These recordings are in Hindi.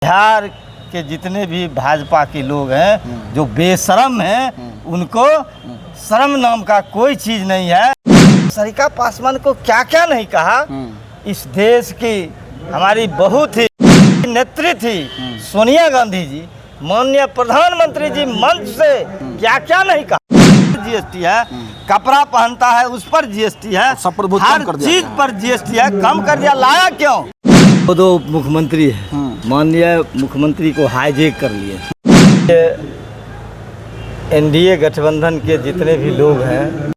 बिहार के जितने भी भाजपा के लोग हैं जो बेशरम हैं, उनको शर्म नाम का कोई चीज़ नहीं है। सरिता पासवान को क्या क्या नहीं कहा। इस देश की हमारी बहू थी, नेत्री थी सोनिया गांधी जी, माननीय प्रधानमंत्री जी मंच से क्या क्या नहीं कहा। जीएसटी है, कपड़ा पहनता है उस पर जीएसटी है, सब पर हर चीज पर जीएसटी है। कम कर दिया, लाया क्यों? वो दो मुख्यमंत्री है, माननीय मुख्यमंत्री को हाईजैक कर लिए। एनडीए गठबंधन के जितने भी लोग हैं,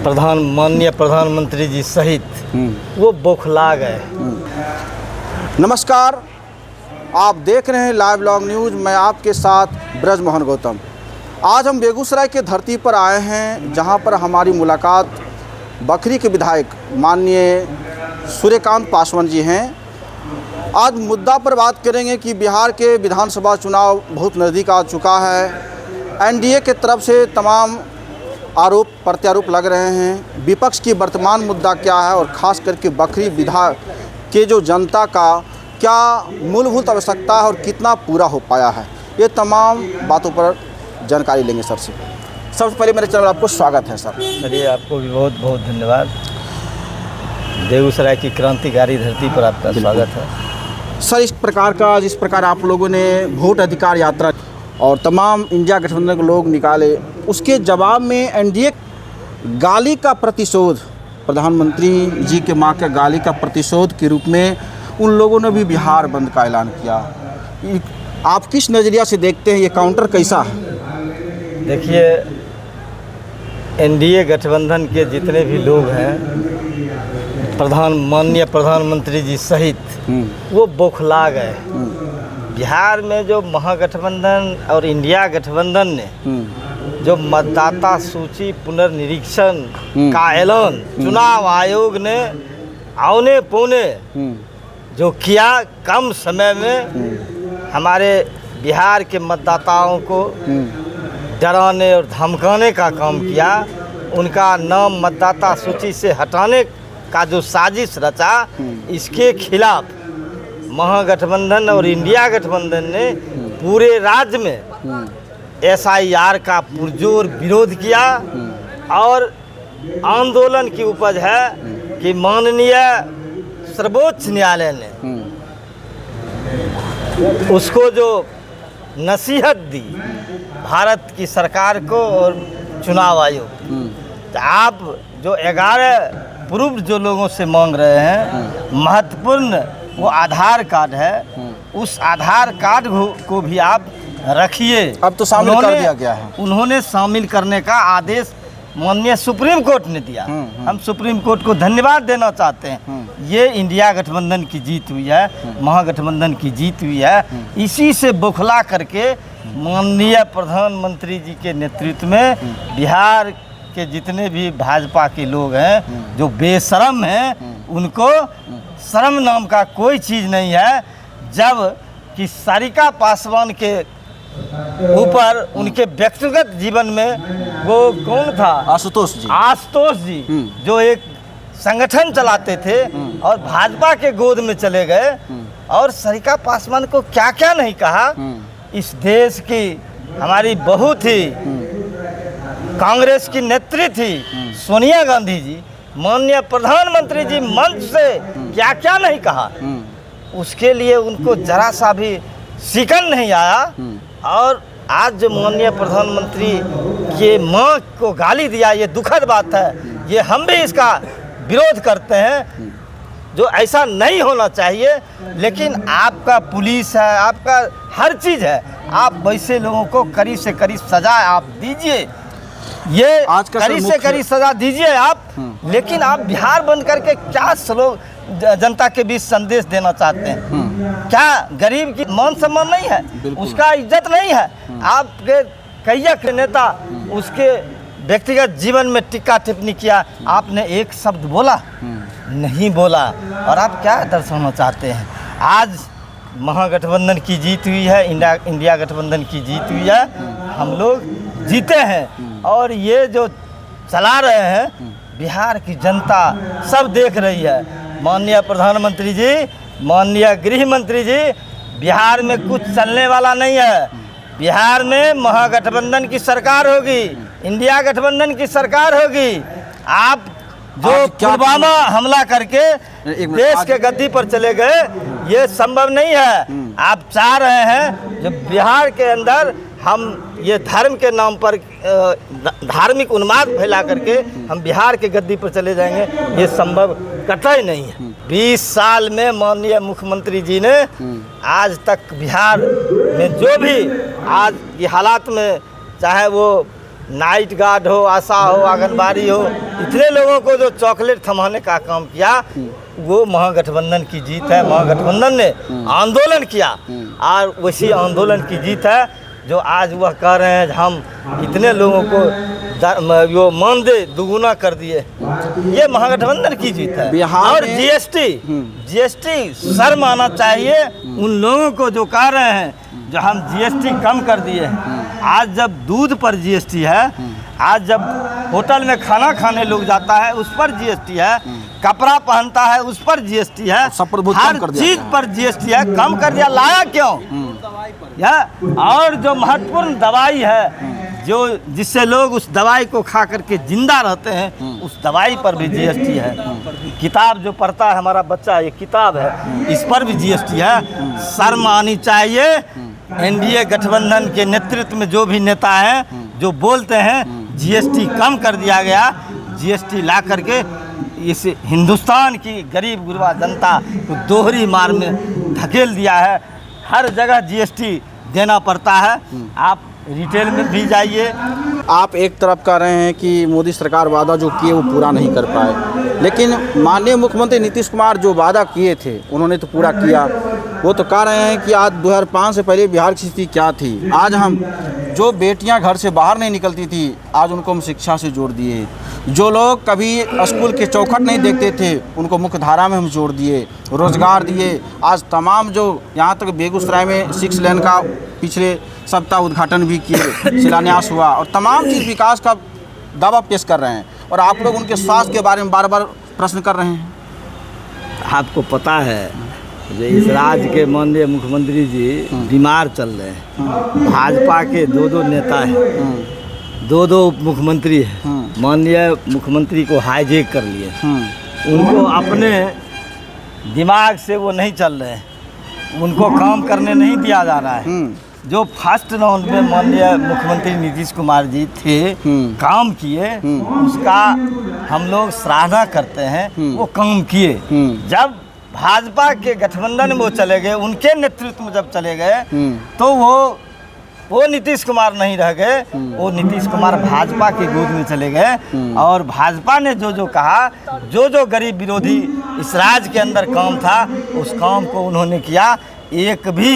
माननीय प्रधानमंत्री जी सहित, वो बौखला गए। नमस्कार, आप देख रहे हैं लाइव लॉन्ग न्यूज़। मैं आपके साथ ब्रजमोहन गौतम। आज हम बेगूसराय के धरती पर आए हैं, जहां पर हमारी मुलाकात बखरी के विधायक माननीय सूर्यकांत पासवान जी हैं। आज मुद्दा पर बात करेंगे कि बिहार के विधानसभा चुनाव बहुत नज़दीक आ चुका है। एनडीए के तरफ से तमाम आरोप प्रत्यारोप लग रहे हैं। विपक्ष की वर्तमान मुद्दा क्या है और ख़ास करके बखरी विधायक के जो जनता का क्या मूलभूत आवश्यकता है और कितना पूरा हो पाया है, ये तमाम बातों पर जानकारी लेंगे सर से। सबसे पहले मेरे चैनल आपको स्वागत है सर। चलिए, आपको भी बहुत बहुत धन्यवाद। बेगूसराय की क्रांतिकारी धरती पर आपका स्वागत है सर। जिस प्रकार आप लोगों ने वोट अधिकार यात्रा और तमाम इंडिया गठबंधन के लोग निकाले, उसके जवाब में एनडीए गाली का प्रतिशोध, प्रधानमंत्री जी के मां के गाली का प्रतिशोध के रूप में उन लोगों ने भी बिहार बंद का ऐलान किया। आप किस नज़रिया से देखते हैं, ये काउंटर कैसा है? देखिए, एनडीए गठबंधन के जितने भी लोग हैं, माननीय प्रधानमंत्री जी सहित, वो बौखला गए। बिहार में जो महागठबंधन और इंडिया गठबंधन ने जो मतदाता सूची पुनर्निरीक्षण का ऐलान चुनाव आयोग ने औने पौने जो किया, कम समय में हमारे बिहार के मतदाताओं को डराने और धमकाने का काम किया। उनका नाम मतदाता सूची से हटाने का जो साजिश रचा, इसके खिलाफ महागठबंधन और इंडिया गठबंधन ने पूरे राज्य में एसआईआर का पुरजोर विरोध किया। और आंदोलन की उपज है कि माननीय सर्वोच्च न्यायालय ने उसको जो नसीहत दी भारत की सरकार को और चुनाव आयोग, तो आप जो 11 प्रूफ जो लोगों से मांग रहे हैं, महत्वपूर्ण वो आधार कार्ड है, उस आधार कार्ड को भी आप रखिए। अब तो शामिल कर दिया गया है। उन्होंने शामिल करने का आदेश माननीय सुप्रीम कोर्ट ने दिया। हम सुप्रीम कोर्ट को धन्यवाद देना चाहते हैं। ये इंडिया गठबंधन की जीत हुई है, महागठबंधन की जीत हुई है। इसी से बौखला करके माननीय प्रधानमंत्री जी के नेतृत्व में बिहार के जितने भी भाजपा के लोग हैं जो बेशरम हैं, उनको शर्म नाम का कोई चीज़ नहीं है। जब कि सरिता पासवान के ऊपर उनके व्यक्तिगत जीवन में वो कौन था, आशुतोष जी जो एक संगठन चलाते थे और भाजपा के गोद में चले गए, और सरिता पासवान को क्या क्या नहीं कहा। इस देश की हमारी बहू थी, कांग्रेस की नेत्री थी सोनिया गांधी जी, माननीय प्रधानमंत्री जी मंच से क्या क्या नहीं कहा। उसके लिए उनको जरा सा भी शिकन नहीं आया। और आज जो माननीय प्रधानमंत्री के मां को गाली दिया, ये दुखद बात है। ये हम भी इसका विरोध करते हैं, जो ऐसा नहीं होना चाहिए। लेकिन आपका पुलिस है, आपका हर चीज़ है, आप वैसे लोगों को कड़ी से कड़ी सजा आप दीजिए। ये कड़ी से कड़ी सजा दीजिए आप। लेकिन आप बिहार बंद करके क्या जनता के बीच संदेश देना चाहते हैं? क्या गरीब की मान सम्मान नहीं है, उसका इज्जत नहीं है? आपके कई नेता उसके व्यक्तिगत जीवन में टिक्का टिप्पणी किया, आपने एक शब्द बोला नहीं बोला। और आप क्या दर्शाना चाहते हैं? आज महागठबंधन की जीत हुई है, इंडिया गठबंधन की जीत हुई है, हम लोग जीते हैं। और ये जो चला रहे हैं, बिहार की जनता सब देख रही है। माननीय प्रधानमंत्री जी, माननीय गृह मंत्री जी, बिहार में कुछ चलने वाला नहीं है। बिहार में महागठबंधन की सरकार होगी, इंडिया गठबंधन की सरकार होगी। आप जो पुलवामा हमला करके देश के गद्दी पर चले गए, ये संभव नहीं है। आप चाह रहे हैं जो बिहार के अंदर हम ये धर्म के नाम पर धार्मिक उन्माद फैला करके हम बिहार के गद्दी पर चले जाएंगे, ये संभव कतई नहीं है। 20 साल में माननीय मुख्यमंत्री जी ने आज तक बिहार में जो भी आज की हालात में, चाहे वो नाइट गार्ड हो, आशा हो, आंगनबाड़ी हो, इतने लोगों को जो चॉकलेट थमाने का काम किया, वो महागठबंधन की जीत है। महागठबंधन ने आंदोलन किया और वैसी आंदोलन की जीत है जो आज वह कह रहे हैं हम इतने लोगों को वो मानदेय दुगुना कर दिए। ये महागठबंधन की जीत है। और जीएसटी शर्म आना चाहिए उन लोगों को जो कह रहे हैं जो हम जीएसटी कम कर दिए हैं। आज जब दूध पर जीएसटी है, आज जब होटल में खाना खाने लोग जाता है उस पर जीएसटी है, कपड़ा पहनता है उस पर जीएसटी है, हर चीज पर जीएसटी है। कम कर दिया, लाया क्यों? और जो महत्वपूर्ण दवाई है, जो जिससे लोग उस दवाई को खा करके जिंदा रहते हैं, उस दवाई पर भी जीएसटी है। किताब जो पढ़ता है हमारा बच्चा, ये किताब है, इस पर भी जीएसटी है। शर्म आनी चाहिए। एनडीए गठबंधन के नेतृत्व में जो भी नेता हैं जो बोलते हैं जीएसटी कम कर दिया गया, जीएसटी ला करके इस हिंदुस्तान की गरीब गुरबा जनता को दोहरी मार में धकेल दिया है। हर जगह जीएसटी देना पड़ता है। आप रिटेल में भी जाइए। आप एक तरफ कह रहे हैं कि मोदी सरकार वादा जो किए वो पूरा नहीं कर पाए, लेकिन माननीय मुख्यमंत्री नीतीश कुमार जो वादा किए थे उन्होंने तो पूरा किया। वो तो कह रहे हैं कि आज 2005 से पहले बिहार की स्थिति क्या थी। आज हम जो बेटियां घर से बाहर नहीं निकलती थी, आज उनको हम शिक्षा से जोड़ दिए। जो लोग कभी स्कूल के चौखट नहीं देखते थे, उनको मुख्य धारा में हम जोड़ दिए, रोजगार दिए। आज तमाम जो यहाँ तक बेगूसराय में 6 लेन का पिछले सप्ताह उद्घाटन भी किए, शिलान्यास हुआ और तमाम चीज़ विकास का दावा पेश कर रहे हैं। और आप लोग उनके स्वास्थ्य के बारे में बार बार प्रश्न कर रहे हैं। आपको पता है जो इस राज्य के माननीय मुख्यमंत्री जी बीमार चल रहे हैं। भाजपा के 2 नेता हैं, 2 उप मुख्यमंत्री हैं। माननीय मुख्यमंत्री को हाईजैक कर लिए। उनको अपने दिमाग से वो नहीं चल रहे हैं, उनको काम करने नहीं दिया जा रहा है। जो फर्स्ट राउंड में माननीय मुख्यमंत्री नीतीश कुमार जी थे, काम किए, उसका हम लोग सराहना करते हैं। वो काम किए। जब भाजपा के गठबंधन में वो चले गए, उनके नेतृत्व में जब चले गए, तो वो नीतीश कुमार नहीं रह गए। वो नीतीश कुमार भाजपा के गोद में चले गए और भाजपा ने जो कहा, जो गरीब विरोधी इस राज्य के अंदर काम था, उस काम को उन्होंने किया। एक भी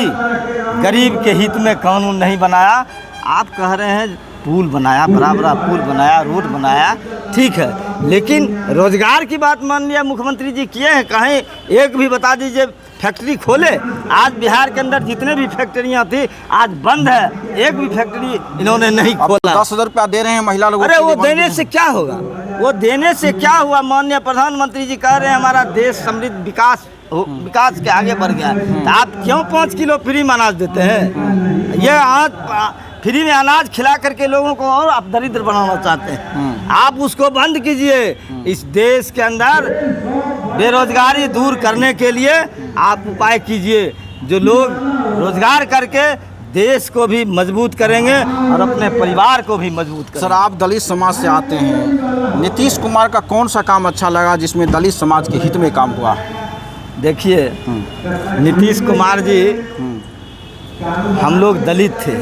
गरीब के हित में कानून नहीं बनाया। आप कह रहे हैं पुल बनाया, बड़ा पुल बनाया, रोड बनाया, ठीक है, लेकिन रोजगार की बात माननीय मुख्यमंत्री जी किए हैं? कहीं एक भी बता दीजिए फैक्ट्री खोले। आज बिहार के अंदर जितने भी फैक्ट्रियां थी आज बंद है, एक भी फैक्ट्री इन्होंने नहीं खोला। 10,000 रुपया दे रहे हैं महिला लोगों को। अरे वो देने से क्या होगा? वो देने से क्या हुआ? माननीय प्रधानमंत्री जी कह रहे हैं हमारा देश समृद्ध विकास के आगे बढ़ गया है। तो आप क्यों 5 किलो फ्री में अनाज देते हैं? ये आज फ्री में अनाज खिला करके लोगों को और आप दरिद्र बनाना चाहते हैं। आप उसको बंद कीजिए। इस देश के अंदर बेरोजगारी दूर करने के लिए आप उपाय कीजिए, जो लोग रोजगार करके देश को भी मजबूत करेंगे और अपने परिवार को भी मजबूत करेंगे। सर, आप दलित समाज से आते हैं, नीतीश कुमार का कौन सा काम अच्छा लगा जिसमें दलित समाज के हित में काम हुआ? देखिए, नीतीश कुमार जी, हम लोग दलित थे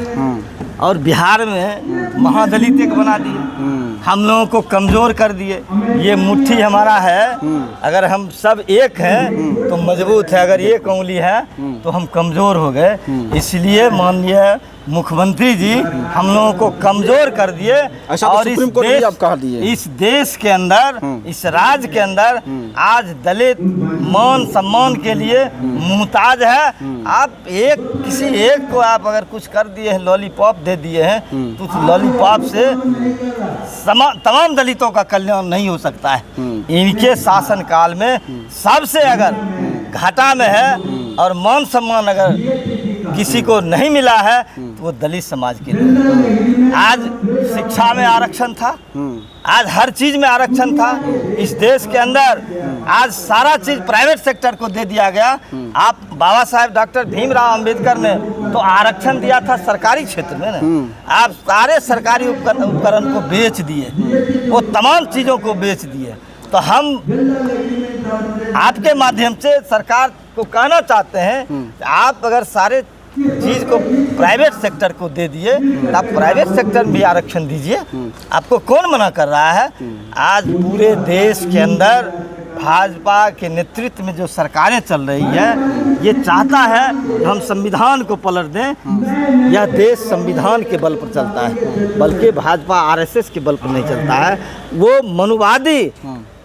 और बिहार में महादलित एक बना दिए। हम लोगों को कमज़ोर कर दिए। ये मुट्ठी हमारा है, अगर हम सब एक हैं तो मजबूत है, अगर एक उंगली है तो हम कमज़ोर हो गए। इसलिए माननीय मुख्यमंत्री जी हम लोगों को कमज़ोर कर दिए। और इस देश के अंदर, इस राज्य के अंदर आज दलित मान सम्मान के लिए मुहताज है। आप किसी एक को आप अगर कुछ कर दिए हैं, लॉलीपॉप दे दिए हैं, तो उस लॉलीपॉप से तमाम दलितों का कल्याण नहीं हो सकता है। इनके शासनकाल में सबसे अगर घाटा में है और मान सम्मान अगर किसी को नहीं मिला है तो वो दलित समाज के लोग। आज शिक्षा में आरक्षण था, आज हर चीज़ में आरक्षण था इस देश के अंदर। आज सारा चीज़ प्राइवेट सेक्टर को दे दिया गया। आप बाबा साहेब डॉक्टर भीमराव अंबेडकर ने तो आरक्षण दिया था सरकारी क्षेत्र में ना, आप सारे सरकारी उपकरण को बेच दिए, वो तमाम चीज़ों को बेच दिए। तो हम आपके माध्यम से सरकार को कहना चाहते हैं कि आप अगर सारे चीज़ को प्राइवेट सेक्टर को दे दिए तो आप प्राइवेट सेक्टर में भी आरक्षण दीजिए। आपको कौन मना कर रहा है? आज पूरे देश के अंदर भाजपा के नेतृत्व में जो सरकारें चल रही है, ये चाहता है कि हम संविधान को पलट दें। यह देश संविधान के बल पर चलता है, बल्कि भाजपा आरएसएस के बल पर नहीं चलता है। वो मनुवादी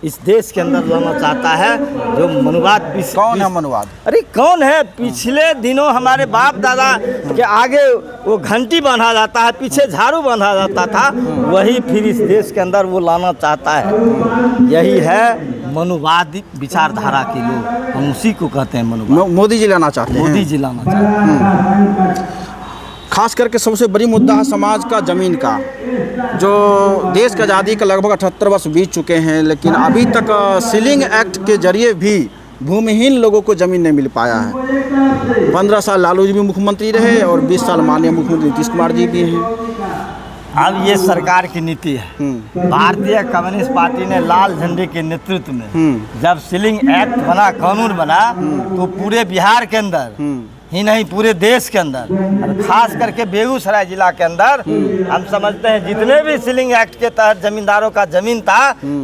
इस देश के अंदर लाना चाहता है, जो मनुवाद। कौन है मनुवाद? अरे कौन है? पिछले दिनों हमारे बाप दादा के आगे वो घंटी बांधा जाता है, पीछे झाड़ू बांधा जाता था, वही फिर इस देश के अंदर वो लाना चाहता है। यही है मनुवादी विचारधारा के लोग, हम उसी को कहते हैं मनुवाद। मोदी जी लाना चाहते हैं। मोदी जी लाना चाहते हैं। खास करके सबसे बड़ी मुद्दा है समाज का, ज़मीन का। जो देश की आज़ादी का लगभग 78 वर्ष बीत चुके हैं, लेकिन अभी तक सीलिंग एक्ट के जरिए भी भूमिहीन लोगों को ज़मीन नहीं मिल पाया है। 15 साल लालू जी भी मुख्यमंत्री रहे और 20 साल माननीय मुख्यमंत्री नीतीश कुमार जी भी हैं। अब ये सरकार की नीति है। भारतीय कम्युनिस्ट पार्टी ने लाल झंडे के नेतृत्व में जब सीलिंग एक्ट बना, कानून बना, तो पूरे बिहार के अंदर ही नहीं पूरे देश के अंदर, और खास करके बेगूसराय जिला के अंदर हम समझते हैं जितने भी सीलिंग एक्ट के तहत जमींदारों का जमीन था,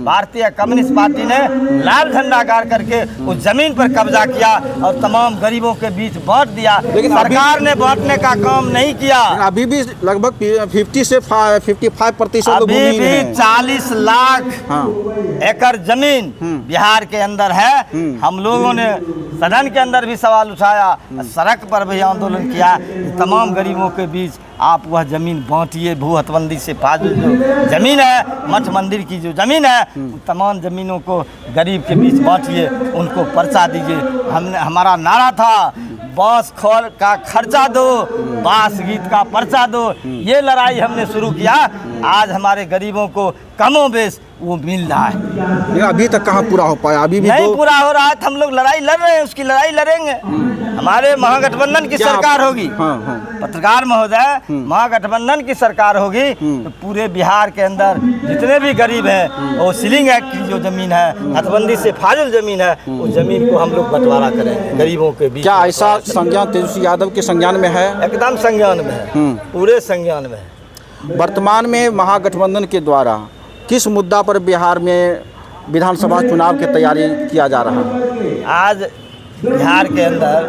भारतीय कम्युनिस्ट पार्टी ने लाल झंडा गाड़ करके उस जमीन पर कब्जा किया और तमाम गरीबों के बीच बांट दिया। लेकिन सरकार ने बांटने का काम नहीं किया। अभी भी लगभग 50 से 55% अभी भी 40 लाख एकड़ जमीन बिहार के अंदर है। हम लोगों ने सदन के अंदर भी सवाल उठाया, सड़क पर भी आंदोलन किया, तमाम गरीबों के बीच आप वह ज़मीन बांटिए। भू हथबंदी से फाजिल जो ज़मीन है, मठ मंदिर की जो ज़मीन है, तमाम ज़मीनों को गरीब के बीच बांटिए, उनको पर्चा दीजिए। हमारा नारा था, बांस खोल का खर्चा दो, बांस गीत का पर्चा दो। ये लड़ाई हमने शुरू किया। आज हमारे गरीबों को कमो बेश वो मिल रहा है, लेकिन अभी तक कहाँ पूरा हो पाया? अभी भी नहीं पूरा हो रहा है। हम लोग लड़ाई लड़ रहे हैं, उसकी लड़ाई लड़ेंगे। हमारे महागठबंधन की सरकार होगी, पत्रकार महोदय, महागठबंधन की सरकार होगी तो पूरे बिहार के अंदर जितने भी गरीब हैं, वो सीलिंग एक्ट की जो जमीन है, हथबंदी से फाजिल जमीन है, उस जमीन को हम लोग बंटवारा करेंगे गरीबों के बीच। क्या ऐसा संज्ञान तेजस्वी यादव के संज्ञान में है? एकदम संज्ञान में है, पूरे संज्ञान में है। वर्तमान में महागठबंधन के द्वारा किस मुद्दा पर बिहार में विधानसभा चुनाव की तैयारी किया जा रहा है? आज बिहार के अंदर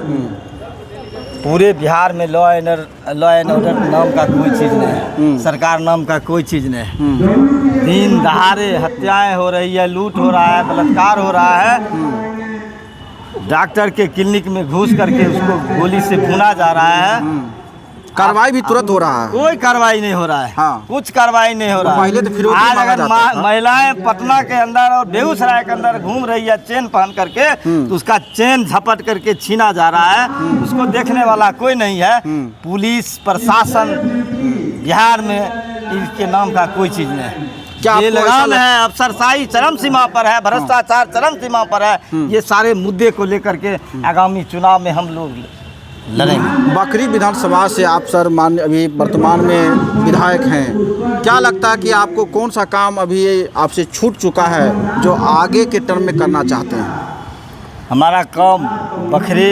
पूरे बिहार में लॉ एंड ऑर्डर नाम का कोई चीज़ नहीं है, सरकार नाम का कोई चीज़ नहीं है। दिन दहाड़े हत्याएं हो रही है, लूट हो रहा है, बलात्कार हो रहा है। डॉक्टर के क्लिनिक में घुस करके उसको गोली से भुना जा रहा है। कार्रवाई भी तुरंत हो रहा है? कोई कार्रवाई नहीं हो रहा है। कुछ कार्रवाई नहीं हो रहा है। पहले तो फिर आज अगर महिलाएं पटना के अंदर और बेगूसराय के अंदर घूम रही है चेन पहन करके, तो उसका चेन झपट करके छीना जा रहा है। उसको देखने वाला कोई नहीं है। पुलिस प्रशासन बिहार में इसके नाम का कोई चीज़ नहीं है। क्या ये लगाम है, अफसरशाही चरम सीमा पर है, भ्रष्टाचार चरम सीमा पर है। ये सारे मुद्दे को लेकर के आगामी चुनाव में हम लोग लड़ेंगे। बखरी विधानसभा से आप सर मान अभी वर्तमान में विधायक हैं, क्या लगता है कि आपको कौन सा काम अभी आपसे छूट चुका है जो आगे के टर्म में करना चाहते हैं? हमारा काम बखरी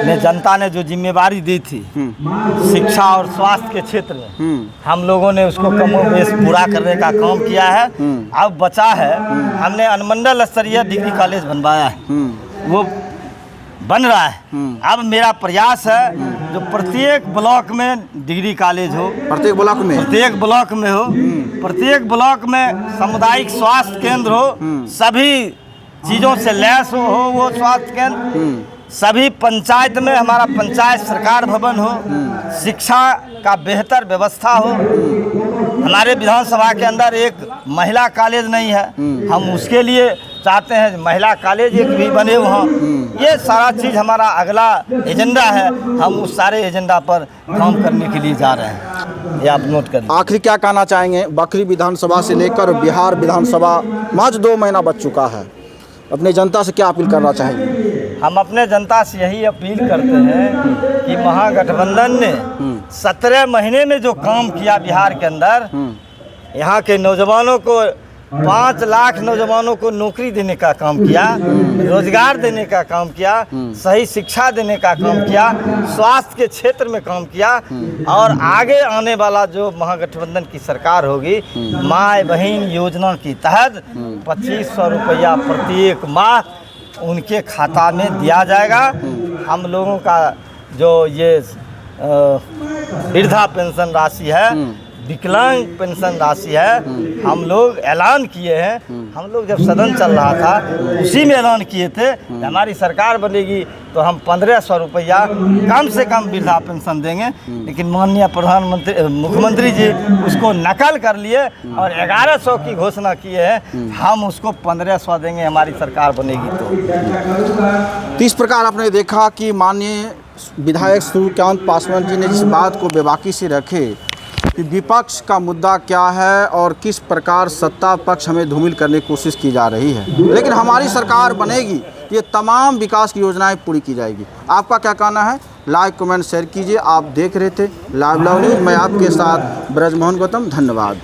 में जनता ने जो जिम्मेवारी दी थी शिक्षा और स्वास्थ्य के क्षेत्र में, हम लोगों ने उसको कमोबेश पूरा करने का काम किया है। अब बचा है, हमने अनुमंडल स्तरीय डिग्री कॉलेज बनवाया है, वो बन रहा है। अब मेरा प्रयास है जो प्रत्येक ब्लॉक में डिग्री कॉलेज हो, प्रत्येक ब्लॉक में हो, प्रत्येक ब्लॉक में सामुदायिक स्वास्थ्य केंद्र हो, सभी चीज़ों से लैस हो वो स्वास्थ्य केंद्र, सभी पंचायत में हमारा पंचायत सरकार भवन हो, शिक्षा का बेहतर व्यवस्था हो। हमारे विधानसभा के अंदर एक महिला कॉलेज नहीं है, हम उसके लिए चाहते हैं महिला कॉलेज एक भी बने वहाँ। ये सारा चीज़ हमारा अगला एजेंडा है, हम उस सारे एजेंडा पर काम करने के लिए जा रहे हैं, ये आप नोट कर लीजिए। आखिर क्या कहना चाहेंगे? बखरी विधानसभा से लेकर बिहार विधानसभा महज 2 महीना बच चुका है, अपने जनता से क्या अपील करना चाहेंगे? हम अपने जनता से यही अपील करते हैं कि महागठबंधन ने 17 महीने में जो काम किया बिहार के अंदर, यहाँ के नौजवानों को 5 लाख नौजवानों को नौकरी देने का काम किया, रोजगार देने का काम किया, सही शिक्षा देने का काम किया, स्वास्थ्य के क्षेत्र में काम किया, और आगे आने वाला जो महागठबंधन की सरकार होगी, माँ बहन योजना के तहत 2500 रुपया प्रत्येक माह उनके खाता में दिया जाएगा। हम लोगों का जो ये वृद्धा पेंशन राशि है, विकलांग पेंशन राशि है, हम लोग ऐलान किए हैं। हम लोग जब सदन चल रहा था उसी में ऐलान किए थे कि हमारी सरकार बनेगी तो हम 1500 रुपया कम से कम वृद्धा पेंशन देंगे, लेकिन माननीय प्रधानमंत्री मुख्यमंत्री जी उसको नकल कर लिए और 1100 की घोषणा किए हैं। हम उसको 1500 देंगे हमारी सरकार बनेगी तो। इस प्रकार आपने देखा कि माननीय विधायक सूर्यकांत पासवान जी ने जिस बात को बेबाकी से रखे कि विपक्ष का मुद्दा क्या है और किस प्रकार सत्ता पक्ष हमें धूमिल करने की कोशिश की जा रही है, लेकिन हमारी सरकार बनेगी ये तमाम विकास की योजनाएं पूरी की जाएगी। आपका क्या कहना है? लाइक कमेंट शेयर कीजिए। आप देख रहे थे लाइव न्यूज़, मैं आपके साथ ब्रजमोहन गौतम। धन्यवाद।